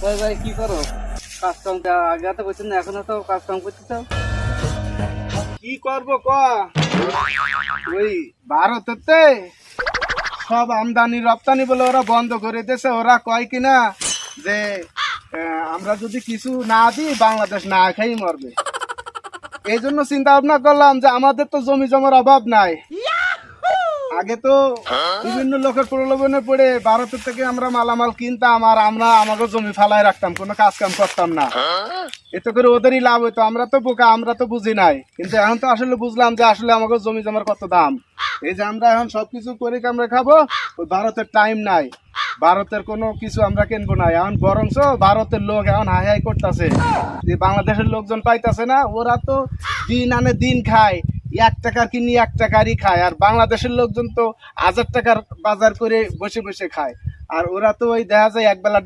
ভাই ভাই কি করো? কাজ কাম আগে তো করছেন না, এখনো তো কাজ কাম করতেছ? কি করবো ক ওই ভারতেতে সব আমদানি রপ্তানি বলে ওরা বন্ধ করে দিয়েছে। ওরা কয় কিনা যে আমরা যদি কিছু না দিই বাংলাদেশ না খেয়েই মরবে। এই জন্য চিন্তা ভাবনা করলাম যে আমাদের তো জমি জমার অভাব নাই। আগে তো বিভিন্ন লোকের প্রলোভনে পড়ে ভারতের থেকে আমরা মালামাল কিনতাম আর আমরা আমাকে জমি ফালায় রাখতাম, কোনো কাজ কাম করতাম না। এতে করে ওদেরই লাভ হইতো। আমরা তো বোকা, আমরা তো বুঝি নাই, কিন্তু এখন তো আসলে বুঝলাম যে আসলে আমাকে জমি জমার কত দাম। এই যে আমরা এখন সবকিছু করে আমরা খাবো, ওই ভারতের টাইম নাই, ভারতের কোনো কিছু আমরা কিনবো না। এখন বরঞ্চ ভারতের লোক এখন হাই হাই করতেছে যে বাংলাদেশের লোকজন পাইতেছে না। ওরা তো দিন আনে দিন খায়, 1 টাকার কিনি 1 টাকারই খায়, আর বাংলাদেশের লোকজন তো 1000 টাকার বাজার করে বসে বসে খায়। আর ওরা তো ওই দেখা যায় একবেলা